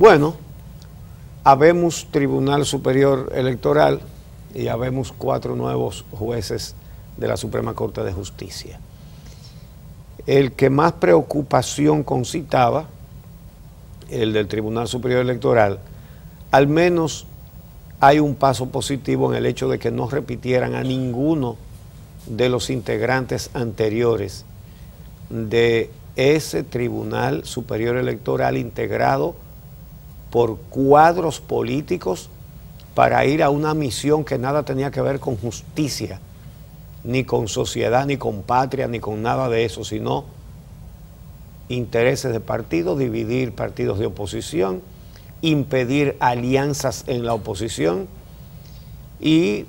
Bueno, habemos Tribunal Superior Electoral y habemos 4 nuevos jueces de la Suprema Corte de Justicia. El que más preocupación concitaba, el del Tribunal Superior Electoral, al menos hay un paso positivo en el hecho de que no repitieran a ninguno de los integrantes anteriores de ese Tribunal Superior Electoral integrado por cuadros políticos para ir a una misión que nada tenía que ver con justicia, ni con sociedad, ni con patria, ni con nada de eso, sino intereses de partido, dividir partidos de oposición, impedir alianzas en la oposición y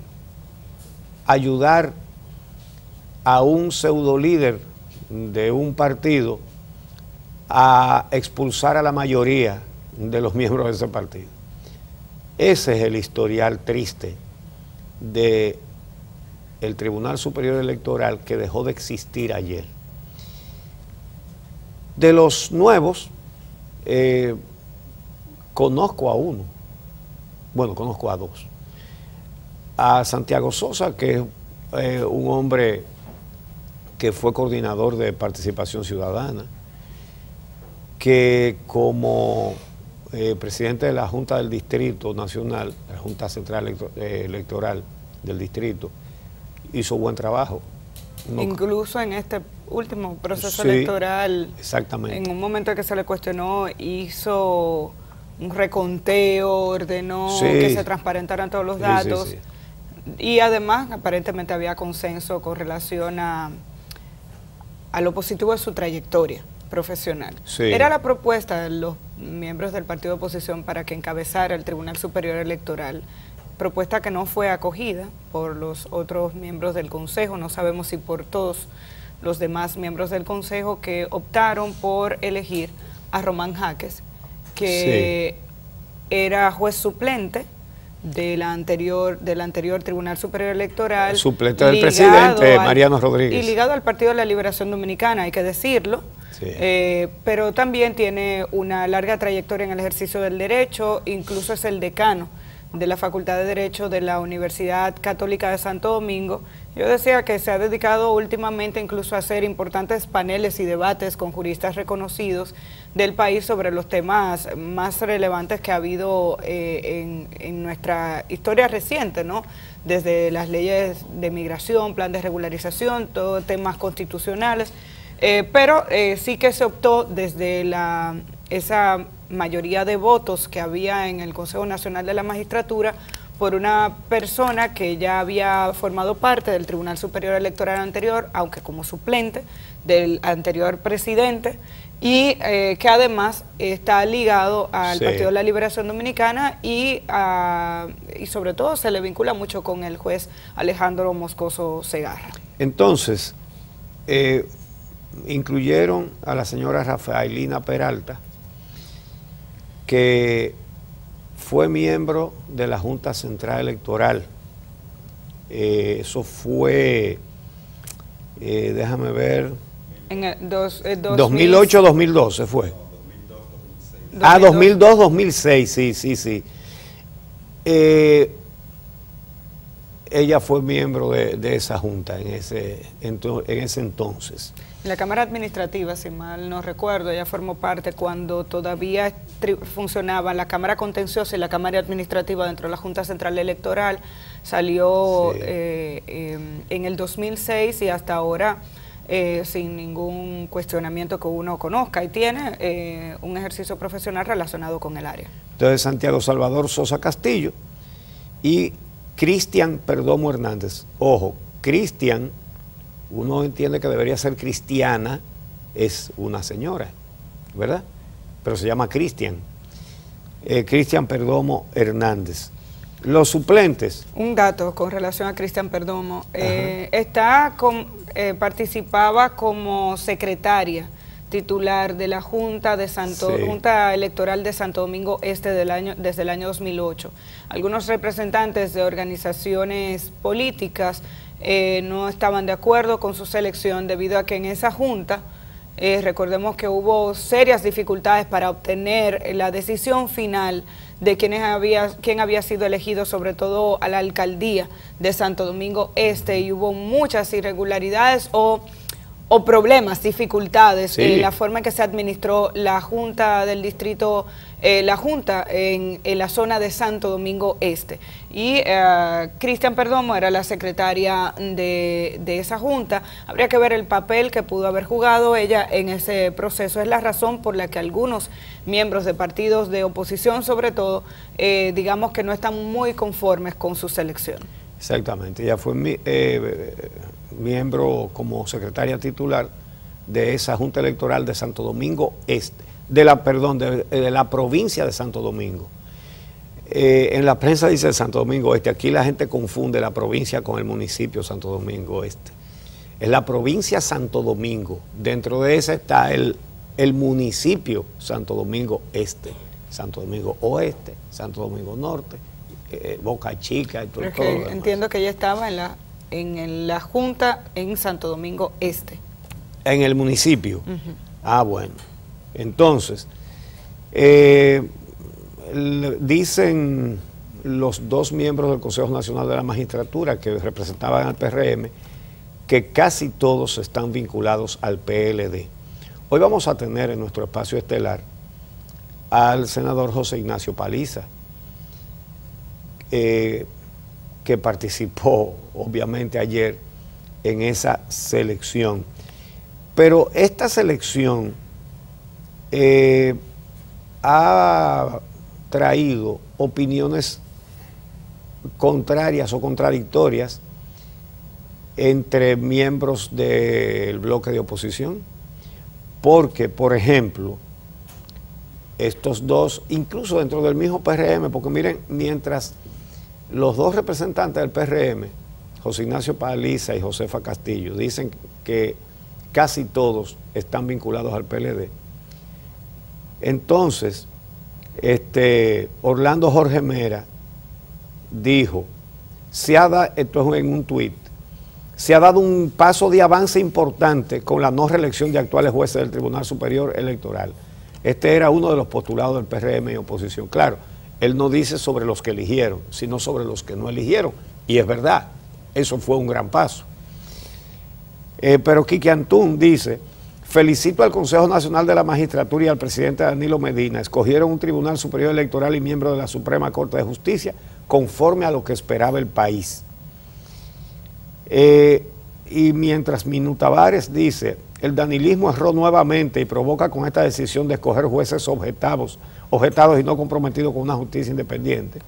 ayudar a un pseudo líder de un partido a expulsar a la mayoría de los miembros de ese partido. Ese es el historial triste de el Tribunal Superior Electoral, que dejó de existir ayer. De los nuevos, conozco a uno, bueno, conozco a 2. A Santiago Sosa, que es un hombre que fue coordinador de Participación Ciudadana, que como presidente de la Junta del Distrito Nacional, la Junta Central Electoral del Distrito, hizo buen trabajo. Incluso en este último proceso sí, electoral, exactamente, en un momento en que se le cuestionó, hizo un reconteo, ordenó que se transparentaran todos los datos, y además aparentemente había consenso con relación a lo positivo de su trayectoria profesional. Era la propuesta de los miembros del partido de oposición para que encabezara el Tribunal Superior Electoral, propuesta que no fue acogida por los otros miembros del Consejo, no sabemos si por todos los demás miembros del Consejo, que optaron por elegir a Román Jaques, que era juez suplente del anterior Tribunal Superior Electoral. Suplente del presidente, Mariano Rodríguez. Y ligado al Partido de la Liberación Dominicana, hay que decirlo. Sí. Pero también tiene una larga trayectoria en el ejercicio del derecho, incluso es el decano de la Facultad de Derecho de la Universidad Católica de Santo Domingo. Yo decía que se ha dedicado últimamente incluso a hacer importantes paneles y debates con juristas reconocidos del país sobre los temas más relevantes que ha habido en nuestra historia reciente, ¿no? Desde las leyes de migración, plan de regularización, todo temas constitucionales, pero sí que se optó desde esa mayoría de votos que había en el Consejo Nacional de la Magistratura por una persona que ya había formado parte del Tribunal Superior Electoral anterior, aunque como suplente del anterior presidente, y que además está ligado al Partido de la Liberación Dominicana y sobre todo se le vincula mucho con el juez Alejandro Moscoso Segarra. Entonces, incluyeron a la señora Rafaelina Peralta, que fue miembro de la Junta Central Electoral. Eso fue, déjame ver, en el 2008-2012 fue. 2002-2006, sí. Ella fue miembro de esa junta en ese entonces. La Cámara Administrativa, si mal no recuerdo, ella formó parte cuando todavía funcionaba la Cámara Contenciosa y la Cámara Administrativa dentro de la Junta Central Electoral. Salió en el 2006 y hasta ahora sin ningún cuestionamiento que uno conozca, y tiene un ejercicio profesional relacionado con el área. Entonces, Santiago Salvador Sosa Castillo y Cristian Perdomo Hernández. Ojo, Cristian, uno entiende que debería ser cristiana, es una señora, ¿verdad? Pero se llama Cristian. Cristian Perdomo Hernández. Los suplentes. Un dato con relación a Cristian Perdomo. Participaba como secretaria titular de la Junta Electoral de Santo Domingo Este desde el año 2008. Algunos representantes de organizaciones políticas no estaban de acuerdo con su selección debido a que en esa junta Recordemos que hubo serias dificultades para obtener la decisión final de quién había sido elegido, sobre todo a la alcaldía de Santo Domingo Este, y hubo muchas irregularidades o problemas, dificultades en la forma en que se administró la Junta del Distrito, la Junta en la zona de Santo Domingo Este. Y Cristian Perdomo era la secretaria de esa Junta. Habría que ver el papel que pudo haber jugado ella en ese proceso. Es la razón por la que algunos miembros de partidos de oposición, sobre todo, digamos que no están muy conformes con su selección. Exactamente, ella fue miembro como secretaria titular de esa Junta Electoral de Santo Domingo Este, de la provincia de Santo Domingo. En la prensa dice Santo Domingo Este, aquí la gente confunde la provincia con el municipio Santo Domingo Este. Es la provincia Santo Domingo, dentro de esa está el municipio Santo Domingo Este, Santo Domingo Oeste, Santo Domingo Norte, Boca Chica y todo. Entiendo que ella estaba en la Junta en Santo Domingo Este. En el municipio. Bueno. Entonces, dicen los dos miembros del Consejo Nacional de la Magistratura que representaban al PRM que casi todos están vinculados al PLD. Hoy vamos a tener en nuestro espacio estelar al senador José Ignacio Paliza, que participó obviamente ayer en esa selección. Pero esta selección ha traído opiniones contrarias o contradictorias entre miembros del bloque de oposición, porque, por ejemplo, estos dos, incluso dentro del mismo PRM, porque miren, mientras los dos representantes del PRM, José Ignacio Paliza y Josefa Castillo, dicen que casi todos están vinculados al PLD. Entonces, Orlando Jorge Mera dijo, esto es en un tuit, se ha dado un paso de avance importante con la no reelección de actuales jueces del Tribunal Superior Electoral. Este era uno de los postulados del PRM y oposición. Claro, él no dice sobre los que eligieron, sino sobre los que no eligieron. Y es verdad, eso fue un gran paso. Pero Quique Antún dice, felicito al Consejo Nacional de la Magistratura y al presidente Danilo Medina. Escogieron un Tribunal Superior Electoral y miembro de la Suprema Corte de Justicia conforme a lo que esperaba el país. Y mientras Minu Tavares dice, el danilismo erró nuevamente y provoca con esta decisión de escoger jueces objetados y no comprometidos con una justicia independiente.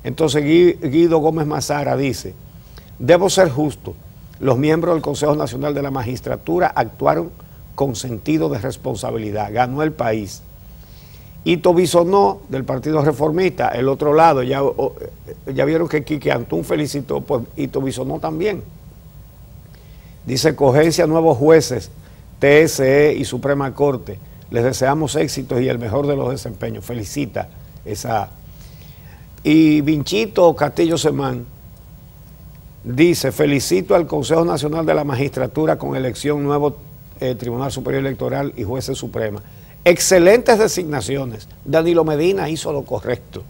Entonces Guido Gómez Mazara dice, debo ser justo, los miembros del Consejo Nacional de la Magistratura actuaron con sentido de responsabilidad, ganó el país. Ito Bisonó, del Partido Reformista, el otro lado, ya vieron que Quique Antún felicitó, pues Ito Bisonó también. Dice, cogencia nuevos jueces, TSE y Suprema Corte, les deseamos éxitos y el mejor de los desempeños. Felicita esa. Y Vinchito Castillo Semán dice, felicito al Consejo Nacional de la Magistratura con elección nuevo Tribunal Superior Electoral y jueces suprema. Excelentes designaciones. Danilo Medina hizo lo correcto.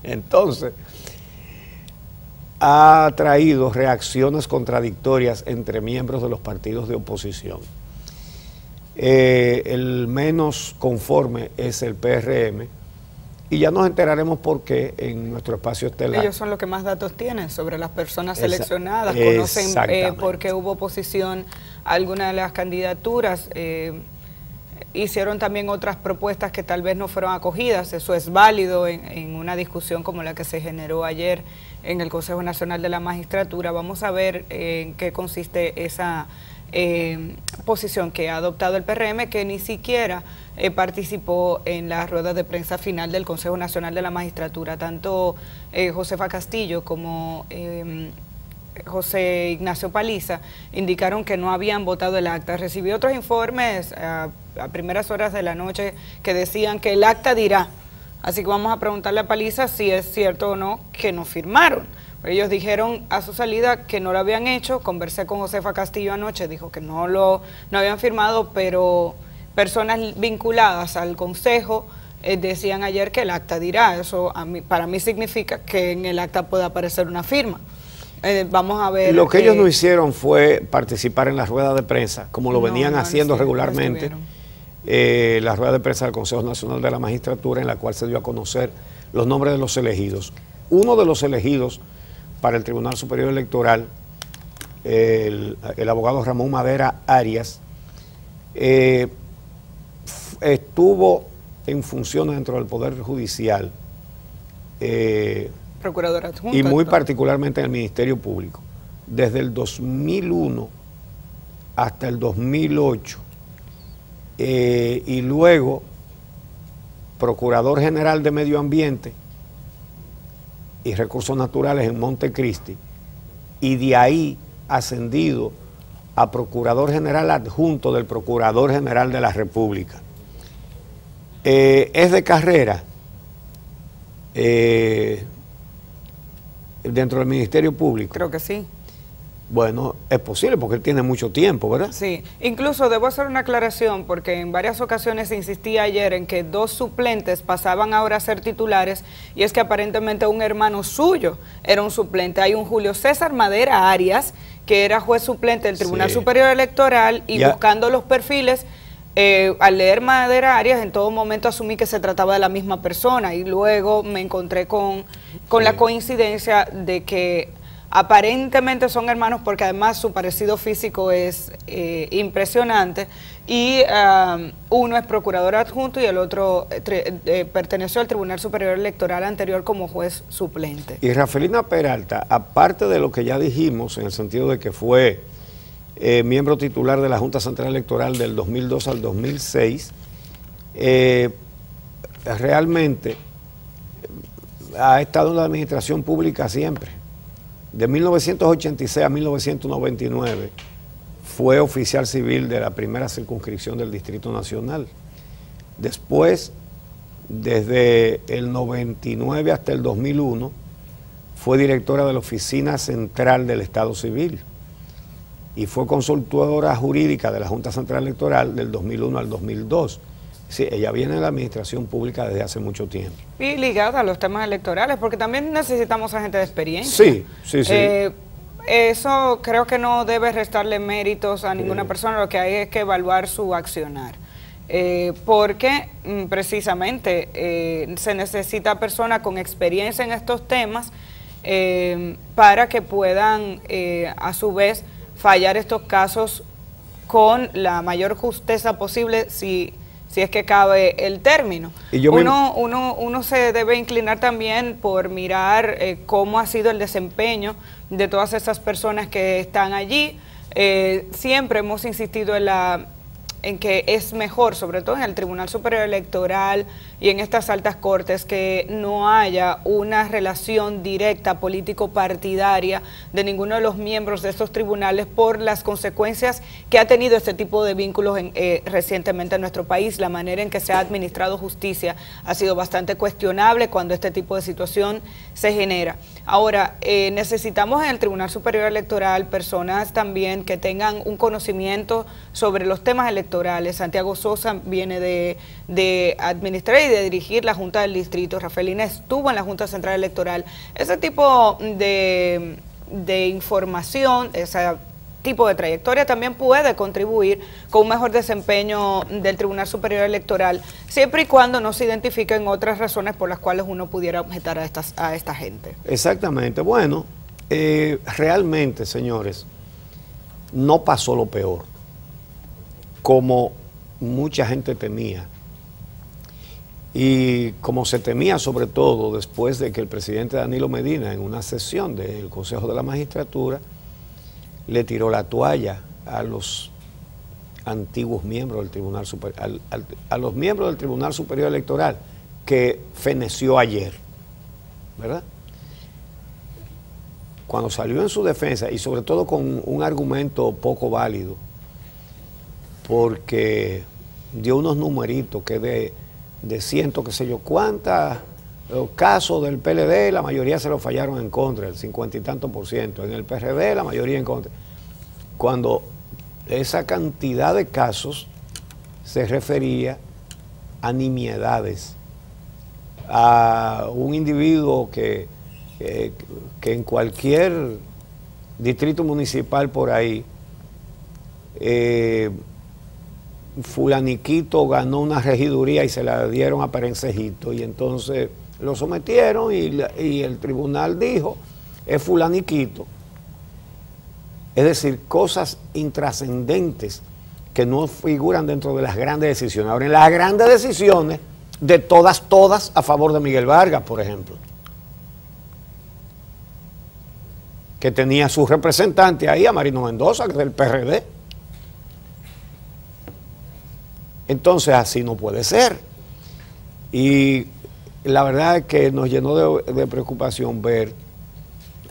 Entonces, ha traído reacciones contradictorias entre miembros de los partidos de oposición. El menos conforme es el PRM, y ya nos enteraremos por qué en nuestro espacio estelar. Ellos son los que más datos tienen sobre las personas seleccionadas, conocen por qué hubo oposición a alguna de las candidaturas, hicieron también otras propuestas que tal vez no fueron acogidas. Eso es válido en una discusión como la que se generó ayer en el Consejo Nacional de la Magistratura. Vamos a ver en qué consiste esa posición que ha adoptado el PRM, que ni siquiera participó en la rueda de prensa final del Consejo Nacional de la Magistratura. Tanto Josefa Castillo como José Ignacio Paliza indicaron que no habían votado el acta. Recibí otros informes a primeras horas de la noche que decían que el acta dirá. Así que vamos a preguntarle a Paliza si es cierto o no que no firmaron, Ellos dijeron a su salida que no lo habían hecho. Conversé con Josefa Castillo anoche, dijo que no habían firmado, pero personas vinculadas al Consejo decían ayer que el acta dirá. Eso para mí significa que en el acta puede aparecer una firma. Vamos a ver. Lo que ellos no hicieron fue participar en las ruedas de prensa, como lo venían haciendo regularmente. La rueda de prensa del Consejo Nacional de la Magistratura, en la cual se dio a conocer los nombres de los elegidos. Uno de los elegidos para el Tribunal Superior Electoral, el abogado Ramón Madera Arias, estuvo en funciones dentro del Poder Judicial, procurador adjunto, y muy particularmente en el Ministerio Público, desde el 2001 hasta el 2008, y luego Procurador General de Medio Ambiente y Recursos Naturales en Montecristi, y de ahí ascendido a Procurador General adjunto del Procurador General de la República. Es de carrera dentro del Ministerio Público. Creo que sí. Bueno, es posible porque él tiene mucho tiempo, ¿verdad? Sí, incluso debo hacer una aclaración porque en varias ocasiones insistí ayer en que 2 suplentes pasaban ahora a ser titulares, y es que aparentemente un hermano suyo era un suplente. Hay un Julio César Madera Arias que era juez suplente del Tribunal Superior Electoral, y buscando los perfiles, al leer Madera Arias en todo momento asumí que se trataba de la misma persona, y luego me encontré con la coincidencia de que aparentemente son hermanos, porque además su parecido físico es impresionante, y uno es procurador adjunto y el otro perteneció al Tribunal Superior Electoral anterior como juez suplente. Y Rafelina Peralta, aparte de lo que ya dijimos, en el sentido de que fue miembro titular de la Junta Central Electoral del 2002 al 2006, realmente ha estado en la administración pública siempre. De 1986 a 1999 fue oficial civil de la primera circunscripción del Distrito Nacional. Después, desde el 99 hasta el 2001, fue directora de la Oficina Central del Estado Civil y fue consultora jurídica de la Junta Central Electoral del 2001 al 2002. Sí, ella viene de la administración pública desde hace mucho tiempo. Y ligada a los temas electorales, porque también necesitamos a gente de experiencia. Sí. Eso creo que no debe restarle méritos a ninguna persona, lo que hay es que evaluar su accionar. Porque precisamente se necesita personas con experiencia en estos temas para que puedan a su vez fallar estos casos con la mayor justeza posible, si es que cabe el término. Y uno se debe inclinar también por mirar cómo ha sido el desempeño de todas esas personas que están allí. Siempre hemos insistido en que es mejor, sobre todo en el Tribunal Superior Electoral y en estas altas cortes, que no haya una relación directa político-partidaria de ninguno de los miembros de estos tribunales por las consecuencias que ha tenido este tipo de vínculos recientemente en nuestro país. La manera en que se ha administrado justicia ha sido bastante cuestionable cuando este tipo de situación se genera. Ahora, necesitamos en el Tribunal Superior Electoral personas también que tengan un conocimiento sobre los temas electorales. Santiago Sosa viene de administrar y de dirigir la Junta del Distrito. Rafelina estuvo en la Junta Central Electoral. Ese tipo de información, ese tipo de trayectoria también puede contribuir con un mejor desempeño del Tribunal Superior Electoral, siempre y cuando no se identifiquen otras razones por las cuales uno pudiera objetar a esta gente. Exactamente. Bueno, realmente, señores, no pasó lo peor, como mucha gente temía. Y como se temía sobre todo después de que el presidente Danilo Medina, en una sesión del Consejo de la Magistratura, le tiró la toalla a los antiguos miembros del Tribunal Superior, a los miembros del Tribunal Superior Electoral, que feneció ayer, ¿verdad? Cuando salió en su defensa, y sobre todo con un argumento poco válido, porque dio unos numeritos que de ciento, qué sé yo, cuántas los casos del PLD, la mayoría se lo fallaron en contra, el 50 y tanto %. En el PRD, la mayoría en contra. Cuando esa cantidad de casos se refería a nimiedades, a un individuo que en cualquier distrito municipal por ahí, fulaniquito ganó una regiduría y se la dieron a Perencejito, y entonces lo sometieron y el tribunal dijo, es fulaniquito. Es decir, cosas intrascendentes que no figuran dentro de las grandes decisiones. Ahora, en las grandes decisiones, de todas a favor de Miguel Vargas, por ejemplo, que tenía su representante ahí, a Marino Mendoza, que es del PRD. Entonces, así no puede ser. Y la verdad es que nos llenó de preocupación ver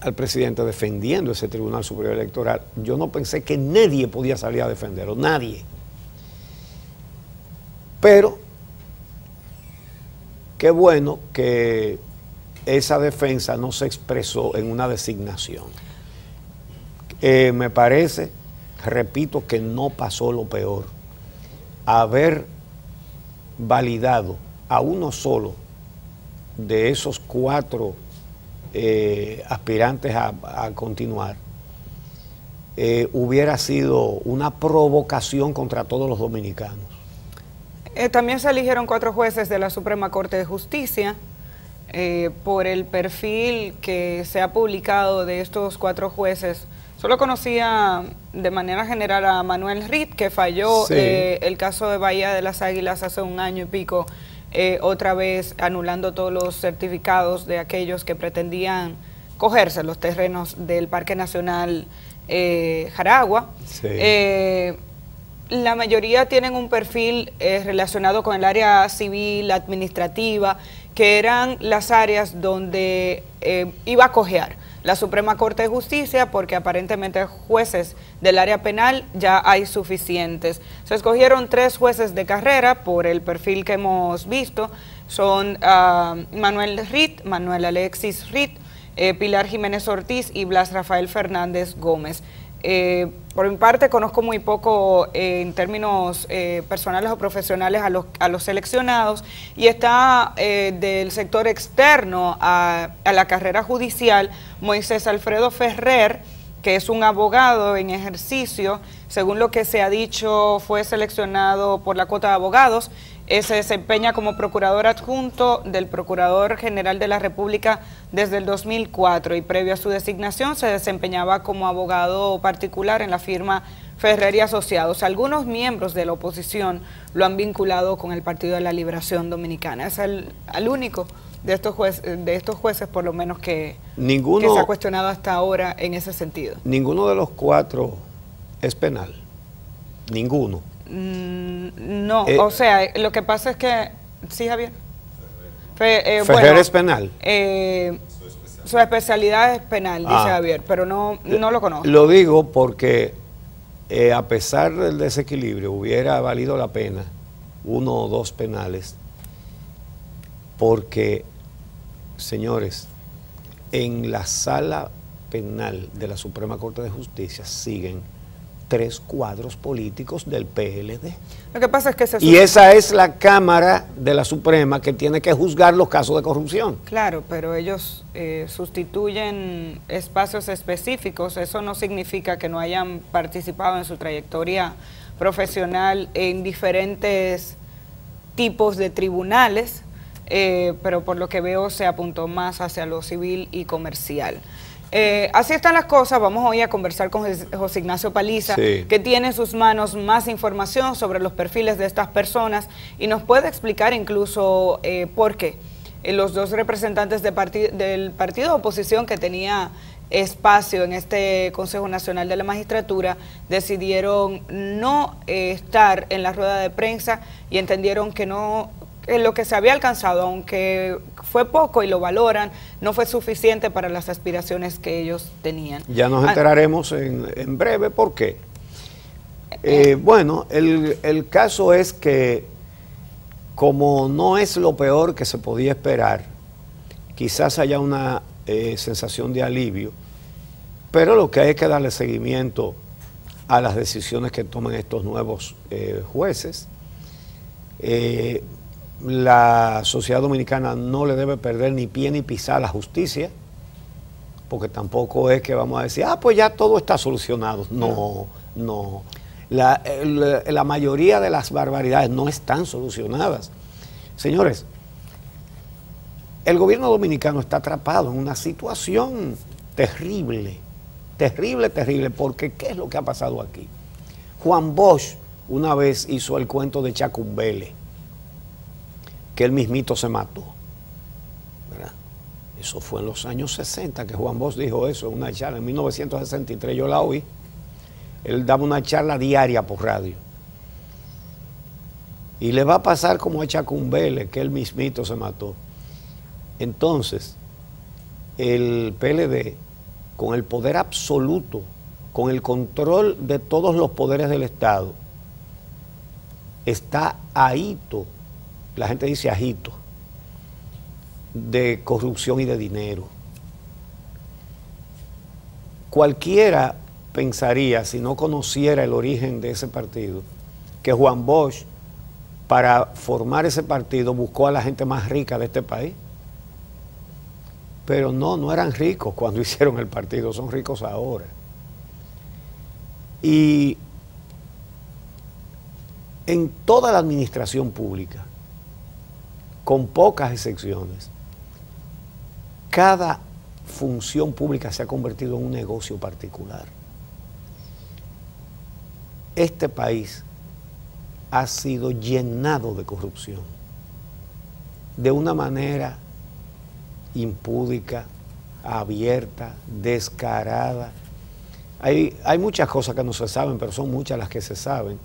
al presidente defendiendo ese Tribunal Superior Electoral. Yo no pensé que nadie podía salir a defenderlo, nadie. Pero qué bueno que esa defensa no se expresó en una designación. Me parece, repito, que no pasó lo peor. Haber validado a uno solo de esos 4 aspirantes a continuar, hubiera sido una provocación contra todos los dominicanos. También se eligieron 4 jueces de la Suprema Corte de Justicia. Por el perfil que se ha publicado de estos 4 jueces, solo conocía de manera general a Manuel Ritt, que falló sí. El caso de Bahía de las Águilas hace 1 año y pico, otra vez anulando todos los certificados de aquellos que pretendían cogerse los terrenos del Parque Nacional Jaragua. Sí. La mayoría tienen un perfil relacionado con el área civil, administrativa, que eran las áreas donde iba a cojear la Suprema Corte de Justicia, porque aparentemente jueces del área penal ya hay suficientes. Se escogieron 3 jueces de carrera por el perfil que hemos visto. Son Manuel Ritt, Manuel Alexis Ritt, Pilar Jiménez Ortiz y Blas Rafael Fernández Gómez. Por mi parte conozco muy poco en términos personales o profesionales a los seleccionados, y está del sector externo a la carrera judicial Moisés Alfredo Ferrer, que es un abogado en ejercicio. Según lo que se ha dicho, fue seleccionado por la cuota de abogados. Se desempeña como procurador adjunto del Procurador General de la República desde el 2004, y previo a su designación se desempeñaba como abogado particular en la firma Ferrer y Asociados. Algunos miembros de la oposición lo han vinculado con el Partido de la Liberación Dominicana. Es el único de estos jueces, por lo menos, que se ha cuestionado hasta ahora en ese sentido. Ninguno de los 4 es penal. Ninguno. No, o sea, lo que pasa es que, sí, Javier. Ferrer bueno, es penal. Su especialidad es penal, dice Javier, pero no lo conozco. Lo digo porque a pesar del desequilibrio hubiera valido la pena 1 o 2 penales, porque, señores, en la sala penal de la Suprema Corte de Justicia siguen 3 cuadros políticos del PLD. Lo que pasa es que y esa es la Cámara de la Suprema que tiene que juzgar los casos de corrupción. Claro, pero ellos sustituyen espacios específicos. Eso no significa que no hayan participado en su trayectoria profesional en diferentes tipos de tribunales, pero por lo que veo se apuntó más hacia lo civil y comercial. Así están las cosas. Vamos hoy a conversar con José Ignacio Paliza, sí, que tiene en sus manos más información sobre los perfiles de estas personas y nos puede explicar incluso por qué los 2 representantes del partido de oposición que tenía espacio en este Consejo Nacional de la Magistratura decidieron no estar en la rueda de prensa y entendieron que no, lo que se había alcanzado, aunque fue poco y lo valoran, no fue suficiente para las aspiraciones que ellos tenían. Ya nos enteraremos en breve por qué. Bueno, el caso es que, como no es lo peor que se podía esperar, quizás haya una sensación de alivio, pero lo que hay es que darle seguimiento a las decisiones que tomen estos nuevos jueces. La sociedad dominicana no le debe perder ni pie ni pisar a la justicia, porque tampoco es que vamos a decir, pues ya todo está solucionado. No, no. La mayoría de las barbaridades no están solucionadas. Señores, el gobierno dominicano está atrapado en una situación terrible, terrible, terrible, porque ¿qué es lo que ha pasado aquí? Juan Bosch una vez hizo el cuento de Chacumbele, que él mismito se mató, ¿verdad? Eso fue en los años 60 que Juan Bosch dijo eso en una charla, en 1963 yo la oí. Él daba una charla diaria por radio. Y le va a pasar como a Chacumbele, que él mismito se mató. Entonces, el PLD, con el poder absoluto, con el control de todos los poderes del Estado, está ahito, la gente dice ajito, de corrupción y de dinero. Cualquiera pensaría, si no conociera el origen de ese partido, que Juan Bosch, para formar ese partido, buscó a la gente más rica de este país. Pero no eran ricos cuando hicieron el partido, son ricos ahora. Y en toda la administración pública, con pocas excepciones, cada función pública se ha convertido en un negocio particular. Este país ha sido llenado de corrupción, de una manera impúdica, abierta, descarada. Hay muchas cosas que no se saben, pero son muchas las que se saben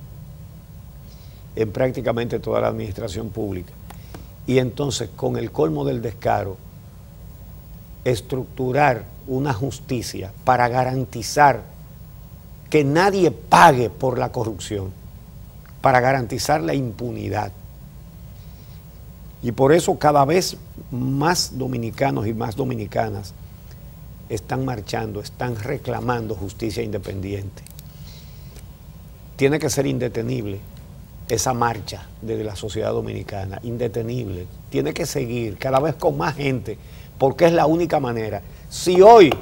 en prácticamente toda la administración pública. Y entonces, con el colmo del descaro, estructurar una justicia para garantizar que nadie pague por la corrupción, para garantizar la impunidad. Y por eso cada vez más dominicanos y más dominicanas están marchando, están reclamando justicia independiente. Tiene que ser indetenible esa marcha desde la sociedad dominicana, indetenible. Tiene que seguir cada vez con más gente, porque es la única manera. Si hoy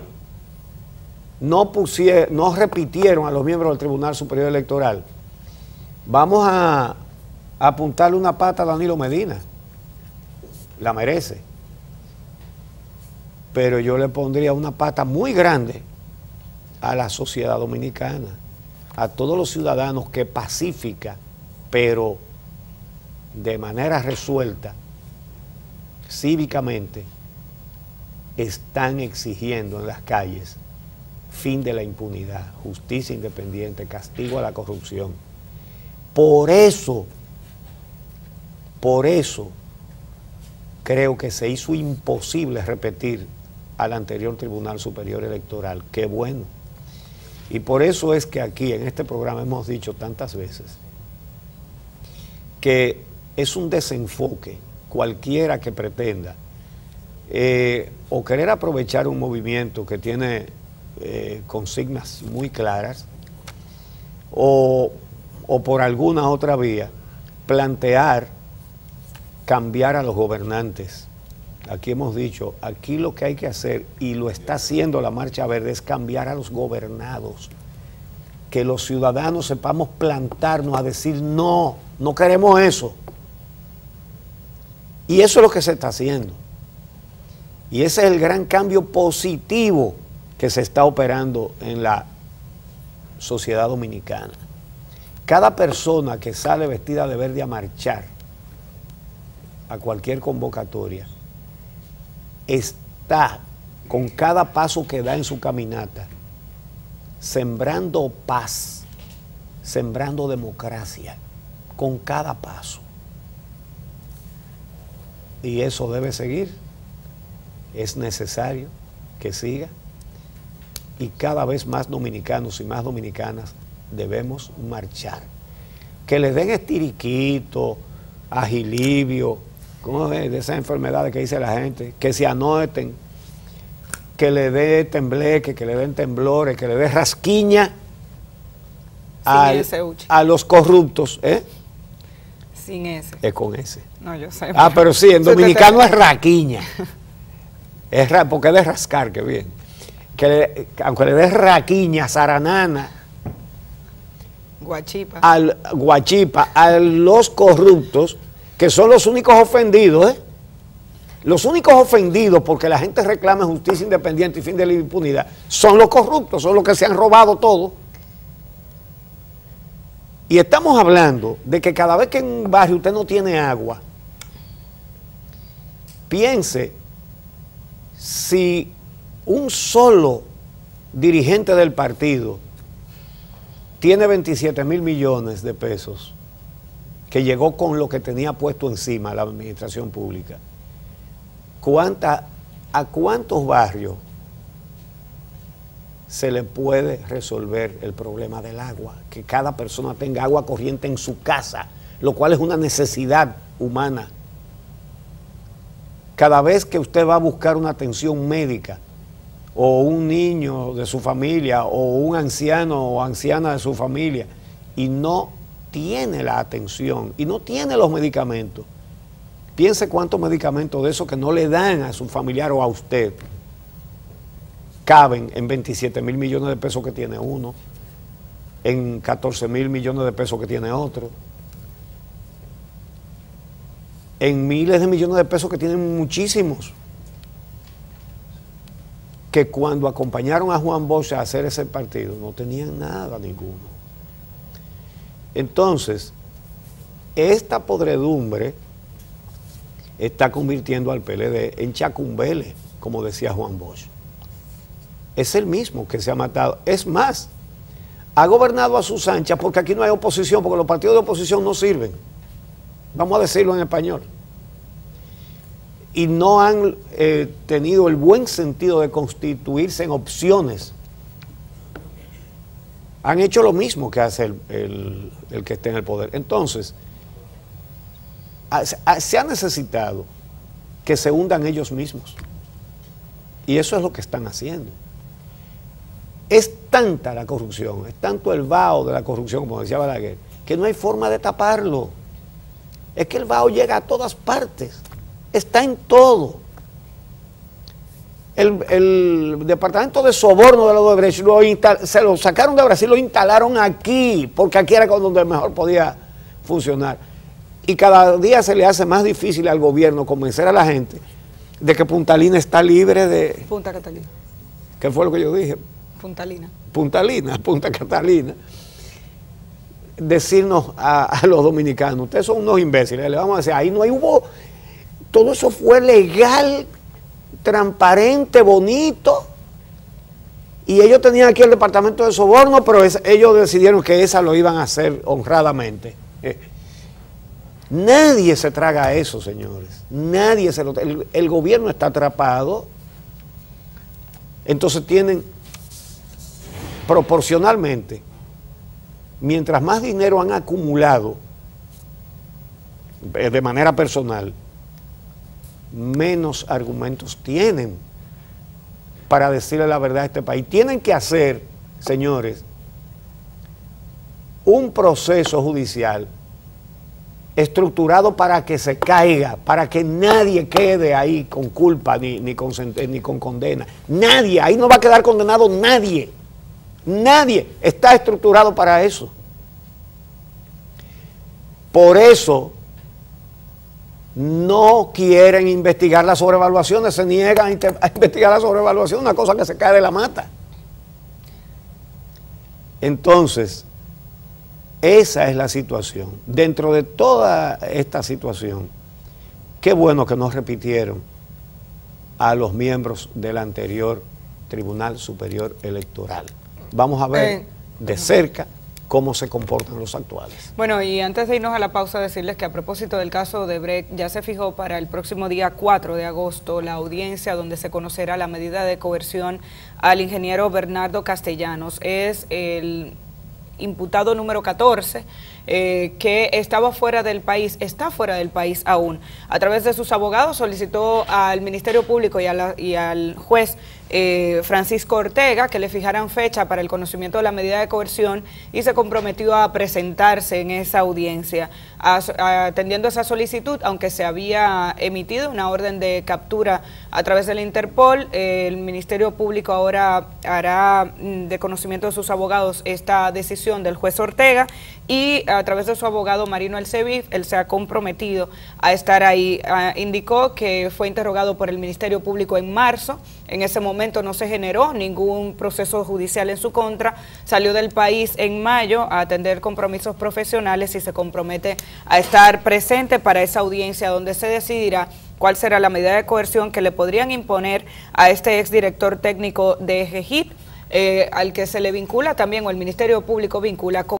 no repitieron a los miembros del Tribunal Superior Electoral, vamos a apuntarle una pata a Danilo Medina. La merece. Pero yo le pondría una pata muy grande a la sociedad dominicana, a todos los ciudadanos que pacífica, pero de manera resuelta, cívicamente, están exigiendo en las calles fin de la impunidad, justicia independiente, castigo a la corrupción. Por eso, creo que se hizo imposible repetir al anterior Tribunal Superior Electoral. Qué bueno. Y por eso es que aquí en este programa hemos dicho tantas veces que es un desenfoque cualquiera que pretenda o querer aprovechar un movimiento que tiene consignas muy claras o por alguna otra vía plantear cambiar a los gobernantes. Aquí hemos dicho, aquí lo que hay que hacer, y lo está haciendo la Marcha Verde, es cambiar a los gobernados. Que los ciudadanos sepamos plantarnos a decir, no queremos eso. Y eso es lo que se está haciendo. Y ese es el gran cambio positivo que se está operando en la sociedad dominicana. Cada persona que sale vestida de verde a marchar a cualquier convocatoria está, con cada paso que da en su caminata, sembrando paz, sembrando democracia, con cada paso. Y eso debe seguir, es necesario que siga, y cada vez más dominicanos y más dominicanas debemos marchar. Que le den estiriquito, agilivio, ¿cómo es? De esas enfermedades que dice la gente, que se anoten, que le dé tembleque, que le den temblores, que le dé rasquiña a los corruptos, ¿eh? Sin ese. Es con ese. No, yo sé. Ah, pero sí, en dominicano es raquiña. Porque es de rascar, que bien. Aunque le dé raquiña, zaranana, guachipa, a los corruptos, que son los únicos ofendidos, ¿eh? Los únicos ofendidos porque la gente reclama justicia independiente y fin de la impunidad son los corruptos, son los que se han robado todo. Y estamos hablando de que cada vez que en un barrio usted no tiene agua, piense si un solo dirigente del partido tiene 27 mil millones de pesos que llegó con lo que tenía puesto encima la administración pública. ¿A cuántos barrios se le puede resolver el problema del agua? Que cada persona tenga agua corriente en su casa, lo cual es una necesidad humana. Cada vez que usted va a buscar una atención médica, o un niño de su familia, o un anciano o anciana de su familia, y no tiene la atención, y no tiene los medicamentos, piense cuántos medicamentos de esos que no le dan a su familiar o a usted caben en 27 mil millones de pesos que tiene uno, en 14 mil millones de pesos que tiene otro, en miles de millones de pesos que tienen muchísimos, que cuando acompañaron a Juan Bosch a hacer ese partido no tenían nada, ninguno. Entonces, esta podredumbre está convirtiendo al PLD en chacumbele, como decía Juan Bosch. Es el mismo que se ha matado. Es más, ha gobernado a sus anchas porque aquí no hay oposición, porque los partidos de oposición no sirven. Vamos a decirlo en español. Y no han tenido el buen sentido de constituirse en opciones. Han hecho lo mismo que hace el que esté en el poder. Entonces, se ha necesitado que se hundan ellos mismos. Y eso es lo que están haciendo. Es tanta la corrupción, es tanto el vaho de la corrupción, como decía Balaguer, que no hay forma de taparlo. Es que el vaho llega a todas partes, está en todo. El departamento de soborno de la Odebrecht se lo sacaron de Brasil, lo instalaron aquí, porque aquí era donde mejor podía funcionar. Y cada día se le hace más difícil al gobierno convencer a la gente de que Puntalina está libre de... Punta Catalina. ¿Qué fue lo que yo dije? Puntalina. Punta Catalina. Decirnos a los dominicanos, ustedes son unos imbéciles, le vamos a decir, ahí no hubo... Todo eso fue legal, transparente, bonito, y ellos tenían aquí el departamento de soborno, pero ellos decidieron que esa lo iban a hacer honradamente. Nadie se traga eso, señores. Nadie se lo traga. El gobierno está atrapado. Entonces tienen proporcionalmente, mientras más dinero han acumulado de manera personal, menos argumentos tienen para decirle la verdad a este país. Tienen que hacer, señores, un proceso judicial estructurado para que se caiga, para que nadie quede ahí con culpa ni con condena. Nadie, ahí no va a quedar condenado nadie. Nadie está estructurado para eso. Por eso no quieren investigar las sobrevaluaciones, se niegan a investigar la sobrevaluación, una cosa que se cae de la mata. Entonces, esa es la situación. Dentro de toda esta situación, qué bueno que no repitieron a los miembros del anterior Tribunal Superior Electoral. Vamos a ver de cerca cómo se comportan los actuales. Bueno, y antes de irnos a la pausa, decirles que a propósito del caso de Odebrecht, ya se fijó para el próximo día 4 de agosto la audiencia donde se conocerá la medida de coerción al ingeniero Bernardo Castellanos. Es el imputado número 14 que estaba fuera del país, está fuera del país aún. A través de sus abogados solicitó al Ministerio Público y al juez Francisco Ortega que le fijaran fecha para el conocimiento de la medida de coerción y se comprometió a presentarse en esa audiencia. Atendiendo esa solicitud, aunque se había emitido una orden de captura a través del Interpol, el Ministerio Público ahora hará de conocimiento de sus abogados esta decisión del juez Ortega y a través de su abogado Marino Alcevif, él se ha comprometido a estar ahí. Indicó que fue interrogado por el Ministerio Público en marzo. En ese momento no se generó ningún proceso judicial en su contra, salió del país en mayo a atender compromisos profesionales y se compromete a estar presente para esa audiencia donde se decidirá cuál será la medida de coerción que le podrían imponer a este exdirector técnico de GEGIP, al que se le vincula también, o el Ministerio Público vincula con